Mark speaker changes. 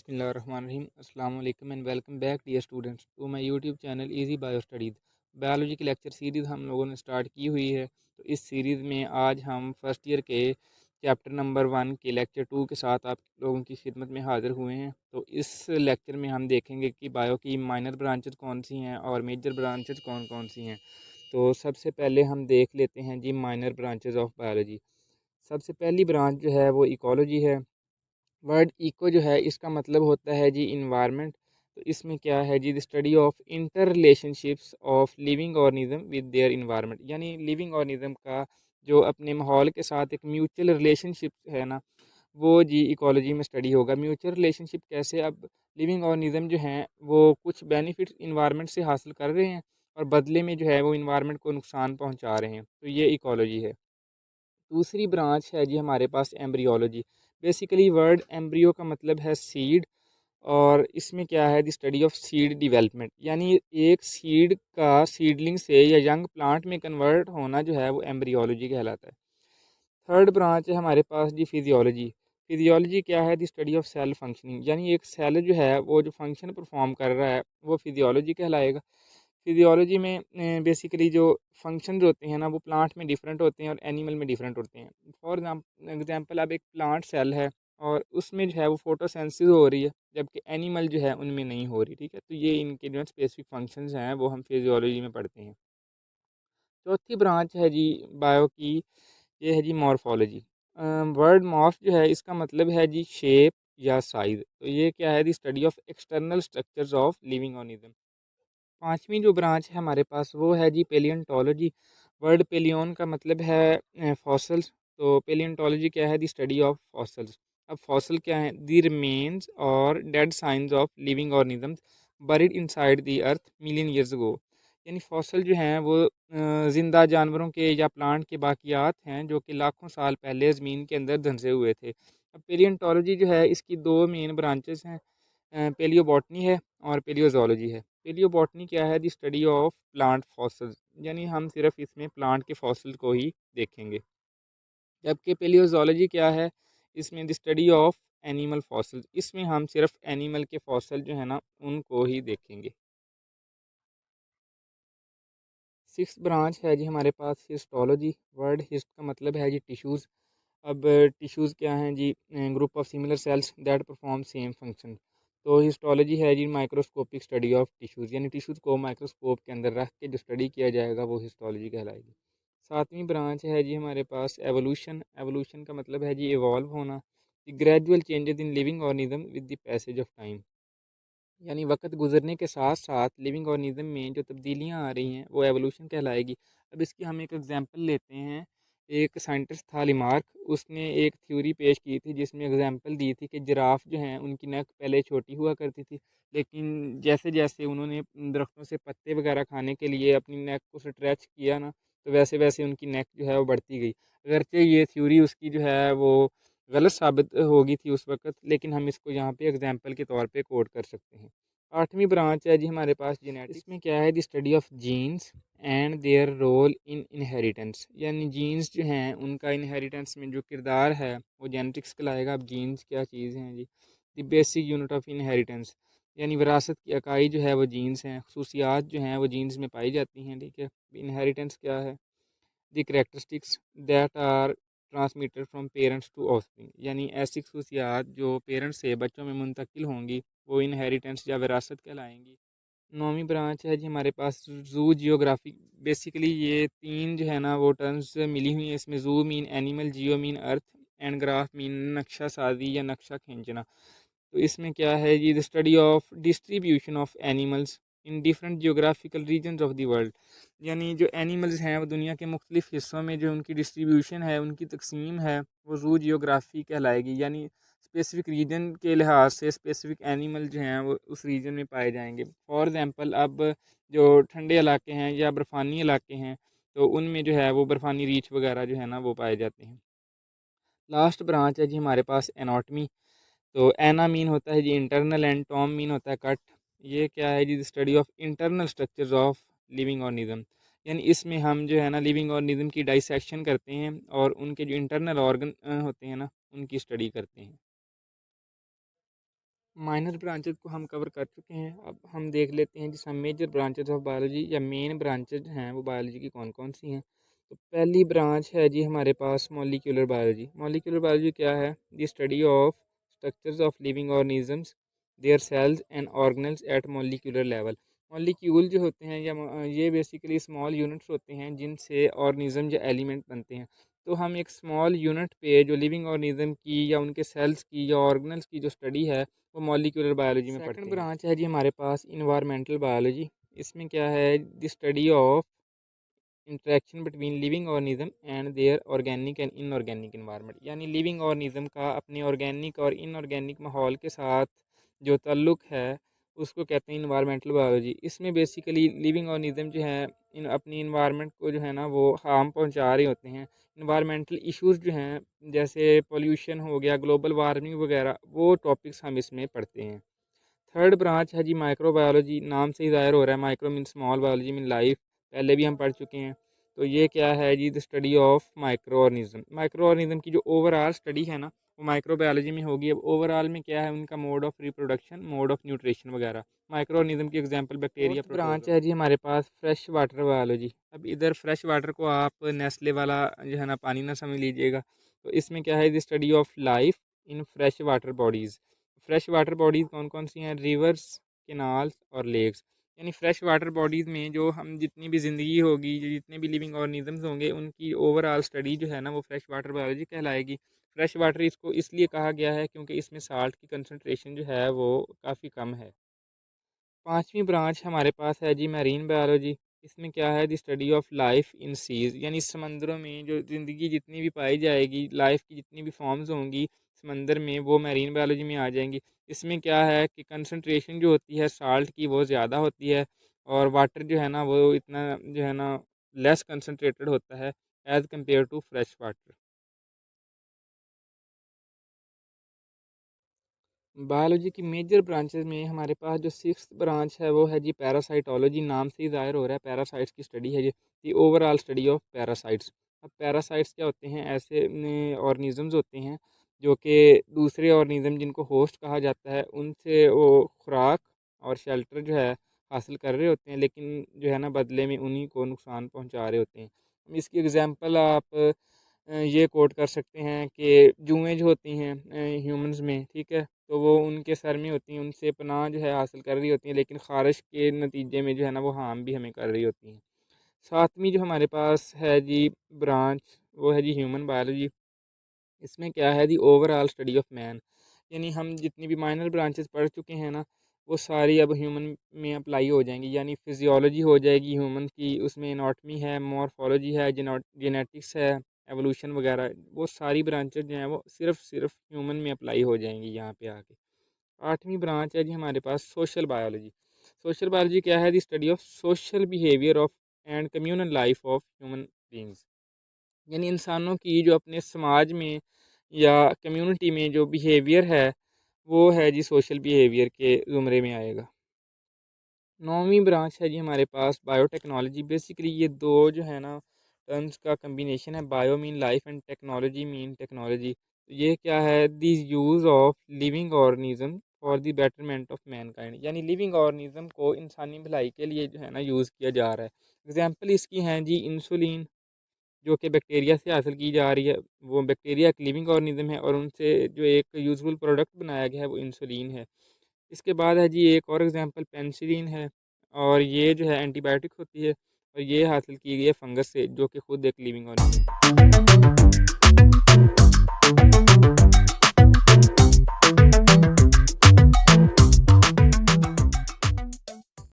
Speaker 1: बिस्मिल्लाहिर्रहमानिर्रहीम अस्सलाम वालेकुम and welcome back dear students to my YouTube channel easy bio studies. Biology की lecture series हम लोगों ने स्टार्ट की हुई है। तो इस सीरीज़ में आज हम फर्स्ट ईयर के चैप्टर नंबर 1 के लेक्चर 2 के साथ आप लोगों की खिदमत में हाज़िर हुए हैं। तो इस लेक्चर में हम देखेंगे कि बायो की माइनर ब्रांचेज कौन सी हैं और मेजर ब्रांचेज कौन कौन सी हैं। तो सबसे पहले हम देख लेते हैं जी माइनर ब्रांचेज ऑफ बायोलॉजी। सबसे पहली ब्रांच जो है वो इकोलॉजी है। वर्ड इको जो है इसका मतलब होता है जी इन्वायरमेंट। तो इसमें क्या है जी the study of interrelationships of living organism with their environment, यानी लिविंग ऑर्गेनिज्म का जो अपने माहौल के साथ एक म्यूचुअल रिलेशनशिप है ना, वो जी इकोलॉजी में स्टडी होगा। म्यूचुअल रिलेशनशिप कैसे? अब लिविंग ऑर्गेनिज्म जो हैं वो कुछ बेनिफिट्स इन्वायरमेंट से हासिल कर रहे हैं और बदले में जो है वो इन्वायरमेंट को नुकसान पहुंचा रहे हैं, तो ये इकोलॉजी है। दूसरी ब्रांच है जी हमारे पास एम्ब्रियोलॉजी। बेसिकली वर्ड एम्ब्रियो का मतलब है सीड, और इसमें क्या है the study of seed development, यानी एक सीड का सीडलिंग से या यंग प्लांट में कन्वर्ट होना जो है वो एम्ब्रियोलॉजी कहलाता है। थर्ड ब्रांच है हमारे पास जी फिजियोलॉजी। फिजियोलॉजी क्या है the study of cell functioning, यानी एक सेल जो है वो जो फंक्शन परफॉर्म कर रहा है वो फिजियोलॉजी कहलाएगा। फिजियोलॉजी में बेसिकली जो फंक्शन होते हैं ना वो प्लांट में डिफरेंट होते हैं और एनिमल में डिफरेंट होते हैं। फॉर एग्जांपल अब एक प्लांट सेल है और उसमें जो है वो फोटोसेंसिस हो रही है, जबकि एनिमल जो है उनमें नहीं हो रही। ठीक है, तो ये इनके जो स्पेसिफिक फंक्शंस हैं वो हम फिजियोलॉजी में पढ़ते हैं। चौथी ब्रांच है जी बायो की, ये है जी मॉर्फोलॉजी। वर्ड मॉर्फ जो है इसका मतलब है जी शेप या साइज। तो ये क्या है the study of external structures of living organism. पांचवी जो ब्रांच है हमारे पास वो है जी पेलियंटोलॉजी। वर्ड पेलियन का मतलब है फॉसल्स। तो पेलियंटोलॉजी क्या है दी स्टडी ऑफ फॉसल्स। अब फॉसल क्या है? दी रिमेन्स और dead science of living organisms buried inside the earth million years ago. यानी फॉसल जो हैं वो ज़िंदा जानवरों के या प्लांट के बाकियात हैं जो कि लाखों साल पहले ज़मीन के अंदर धंसे हुए थे। अब पेलियंटोलॉजी जो है इसकी दो मेन ब्रांचेस हैं, पेलियोबॉटनी है और पेलियोजोलॉजी है। पेलियोबॉटनी क्या है? The study of plant fossils, यानी हम सिर्फ इसमें प्लांट के फॉसिल को ही देखेंगे। जबकि पेलियोजोलॉजी क्या है? इसमें the study of animal fossils, इसमें हम सिर्फ एनिमल के फॉसिल जो है ना उनको ही देखेंगे। सिक्स ब्रांच है जी हमारे पास हिस्टोलॉजी। वर्ड हिस्ट का मतलब है जी टिश्यूज़। अब टिश्यूज़ क्या हैं जी? Group of similar cells that perform same function. तो हिस्टोलॉजी है जी माइक्रोस्कोपिक स्टडी ऑफ टिश्यूज़, यानी टिश्यूज़ को माइक्रोस्कोप के अंदर रख के जो स्टडी किया जाएगा वो हिस्टोलॉजी कहलाएगी। सातवीं ब्रांच है जी हमारे पास एवोल्यूशन। एवोल्यूशन का मतलब है जी इवॉल्व होना, gradual changes in living organism with the passage of time, यानी वक्त गुजरने के साथ साथ लिविंग ऑर्गेनिज्म में जो तब्दीलियाँ आ रही हैं वो एवोल्यूशन कहलाएगी। अब इसकी हम एक एग्जांपल लेते हैं। एक साइंटिस्ट था लिमार्क, उसने एक थ्योरी पेश की थी जिसमें एग्जांपल दी थी कि जिराफ जो हैं उनकी नेक पहले छोटी हुआ करती थी, लेकिन जैसे जैसे उन्होंने दरख्तों से पत्ते वगैरह खाने के लिए अपनी नेक को स्ट्रेच किया ना, तो वैसे वैसे उनकी नेक जो है वो बढ़ती गई। अगरचे ये थ्योरी उसकी जो है वो गलत साबित होगी थी उस वक़्त, लेकिन हम इसको यहाँ पे एग्जांपल के तौर पे कोट कर सकते हैं। आठवीं ब्रांच है जी हमारे पास जेनेटिक्स। इसमें क्या है? The study of genes and their role in inheritance, यानी जीन्स जो हैं उनका इनहेरिटेंस में जो किरदार है वो जेनेटिक्स कहलाएगा। अब जीन्स क्या चीज़ हैं जी? The basic unit of inheritance, यानी विरासत की इकाई जो है वो जीन्स हैं। खसूसियात जो हैं वो जीन्स में पाई जाती हैं। ठीक है, इनहेरिटेंस क्या है? The characteristics that are transmitted from parents to offspring, यानी ऐसी खसूसियात जो पेरेंट्स से बच्चों में मुंतकिल होंगी वो इनहेरिटेंस या विरासत कहलाएंगी। नौवीं ब्रांच है जी हमारे पास जू जियोग्राफी। बेसिकली ये तीन जो है ना वो टर्म्स मिली हुई हैं इसमें। Zoo mean animal, geo mean earth and graph mean नक्शा साजी या नक्शा खींचना। तो इसमें क्या है जी? The study of distribution of animals in different geographical regions of the world, यानी जो एनिमल्स हैं वो दुनिया के मुख्तलिफ हिस्सों में जो उनकी डिस्ट्रीब्यूशन है, उनकी तकसीम है, वो जू जियोग्राफी कहलाएगी। यानी स्पेसिफिक रीजन के लिहाज से स्पेसिफिक एनिमल जो हैं वो उस रीजन में पाए जाएंगे। फॉर एग्ज़ाम्पल अब जो ठंडे इलाके हैं या बर्फ़ानी इलाके हैं तो उनमें जो है वो बर्फ़ानी रीछ वगैरह जो है ना वो पाए जाते हैं। लास्ट ब्रांच है जी हमारे पास एनाटमी। तो एना मीन होता है जी इंटरनल एंड टॉम मीन होता है कट। ये क्या है जी? Study of internal structures of living organism, यानी इसमें हम जो है ना लिविंग ऑर्गेनिज्म की डाइसेक्शन करते हैं और उनके जो इंटरनल ऑर्गन होते हैं ना उनकी स्टडी करते हैं। माइनर ब्रांचेज को हम कवर कर चुके हैं। अब हम देख लेते हैं जिस हम मेजर ब्रांचेज ऑफ बायोलॉजी या मेन ब्रांचेज हैं वो बायोलॉजी की कौन कौन सी हैं। तो पहली ब्रांच है जी हमारे पास मॉलिक्यूलर बायोलॉजी। मॉलिक्यूलर बायोलॉजी क्या है? The study of structures of living organisms, their cells and organelles at molecular level. Molecule जो होते हैं या ये बेसिकली स्मॉल यूनिट्स होते हैं जिनसे ऑर्गेनिज्म या एलिमेंट बनते हैं। तो हम एक स्मॉल यूनिट पे जो लिविंग ऑर्गेनिज्म की या उनके सेल्स की या ऑर्गेनल्स की जो स्टडी है वो मॉलिक्यूलर बायोलॉजी में पढ़ते हैं। सेकंड ब्रांच है जी हमारे पास इन्वायरमेंटल बायोलॉजी। इसमें क्या है? The study of interaction between living organism and their organic and inorganic environment. यानी लिविंग ऑर्गेनिज्म का अपने ऑर्गेनिक और इनऑर्गेनिक माहौल के साथ जो ताल्लुक है उसको कहते हैं इन्वायरमेंटल बायोलॉजी। इसमें बेसिकली लिविंग ऑर्गेनिज्म जो है अपनी इन्वायरमेंट को जो है ना वो हार्म पहुंचा रहे होते हैं। इन्वायरमेंटल इश्यूज जो हैं जैसे पोल्यूशन हो गया, ग्लोबल वार्मिंग वगैरह, वो टॉपिक्स हम इसमें पढ़ते हैं। थर्ड ब्रांच है जी माइक्रोबायोलॉजी। नाम से ही ज़ाहिर हो रहा है, micro mean small, biology mean life. पहले भी हम पढ़ चुके हैं। तो ये क्या है जी? The study of microorganism. Microorganism की जो ओवरऑल स्टडी है ना वो माइक्रोबायोलॉजी में होगी। अब ओवरऑल में क्या है? उनका mode of reproduction, mode of nutrition वगैरह। माइक्रो ऑर्गेनिज्म की एग्जांपल बैक्टीरिया, ब्रांच है जी हमारे पास फ्रेश वाटर बायोलॉजी। अब इधर फ्रेश वाटर को आप नेस्ले वाला जो है ना पानी ना समझ लीजिएगा। तो इसमें क्या है? The study of life in fresh water bodies. Fresh water bodies कौन कौन सी हैं? रिवर्स, कैनाल्स और लेक्स। यानी फ्रेश वाटर बॉडीज़ में जो हम जितनी भी ज़िंदगी होगी, जो जितने भी लिविंग ऑर्गेनिजम्स होंगे, उनकी ओवरऑल स्टडी जो है ना वो फ्रेश वाटर बायोलॉजी कहलाएगी। फ्रेश वाटर इसको इसलिए कहा गया है क्योंकि इसमें साल्ट की कंसनट्रेशन जो है वो काफ़ी कम है। पांचवी ब्रांच हमारे पास है जी मैरीन बायोलॉजी। इसमें क्या है? The study of life in seas. यानी समंदरों में जो ज़िंदगी जितनी भी पाई जाएगी, लाइफ की जितनी भी फॉर्म्स होंगी समंदर में, वो मैरीन बायोलॉजी में आ जाएंगी। इसमें क्या है कि कंसनट्रेशन जो होती है साल्ट की वो ज़्यादा होती है और वाटर जो है ना वो इतना जो है ना लेस कंसनट्रेटेड होता है as compare to fresh water. Biology की मेजर ब्रांचेस में हमारे पास जो सिक्स ब्रांच है वो है जी पैरासाइटोलॉजी। नाम से ही ज़ाहिर हो रहा है, पैरासाइट्स की स्टडी है जी ओवरऑल स्टडी ऑफ पैरासाइट्स। अब पैरासाइट्स क्या होते हैं? ऐसे ऑर्गेनिजम्स होते हैं जो कि दूसरे ऑर्गेनिज्म जिनको होस्ट कहा जाता है उनसे वो खुराक और शेल्टर जो है हासिल कर रहे होते हैं, लेकिन जो है ना बदले में उन्हीं को नुकसान पहुंचा रहे होते हैं। इसकी एग्जांपल आप ये कोट कर सकते हैं कि जुएँ जो होती हैं ह्यूमंस में, ठीक है, तो वो उनके सर में होती हैं, उनसे पनाह जो है हासिल कर रही होती हैं, लेकिन ख़ारिश के नतीजे में जो है ना वो हार्म भी हमें कर रही होती हैं। सातवीं जो हमारे पास है जी ब्रांच वो है जी ह्यूमन बायोलॉजी। इसमें क्या है? The overall study of man. यानी हम जितनी भी माइनर ब्रांचेस पढ़ चुके हैं ना वो सारी अब ह्यूमन में अप्लाई हो जाएंगी। यानी फिजियोलॉजी हो जाएगी ह्यूमन की, उसमें एनाटमी है, मॉर्फोलॉजी है, जेनेटिक्स है, एवोल्यूशन वगैरह, वो सारी ब्रांचेज जो हैं वो सिर्फ ह्यूमन में अप्लाई हो जाएंगी यहाँ पे आके। आठवीं ब्रांच है जी हमारे पास सोशल बायोलॉजी। सोशल बायोलॉजी क्या है? The study of social behaviour of and communal life of human beings. यानी इंसानों की जो अपने समाज में या कम्युनिटी में जो बिहेवियर है वो है जी सोशल बिहेवियर के ज़ुमरे में आएगा। नौवीं ब्रांच है जी हमारे पास बायोटेक्नोलॉजी। बेसिकली ये दो जो है ना टर्म्स का कम्बिनेशन है। Bio mean life and technology mean technology. ये क्या है? The use of living organism for the betterment of mankind. यानी लिविंग ऑर्गेनिज्म को इंसानी भलाई के लिए जो है ना यूज़ किया जा रहा है। एग्जाम्पल इसकी हैं जी इंसुलिन, जो कि बैक्टीरिया से हासिल की जा रही है। वो बैक्टीरिया एक लिविंग ऑर्गेनिज्म है और उनसे जो एक यूज़फुल प्रोडक्ट बनाया गया है वो इंसुलिन है। इसके बाद है जी एक और एग्जांपल पेनिसिलिन है, और ये जो है एंटीबायोटिक होती है और ये हासिल की गई है फंगस से जो कि खुद एक लिविंग ऑर्गेनिज्म है।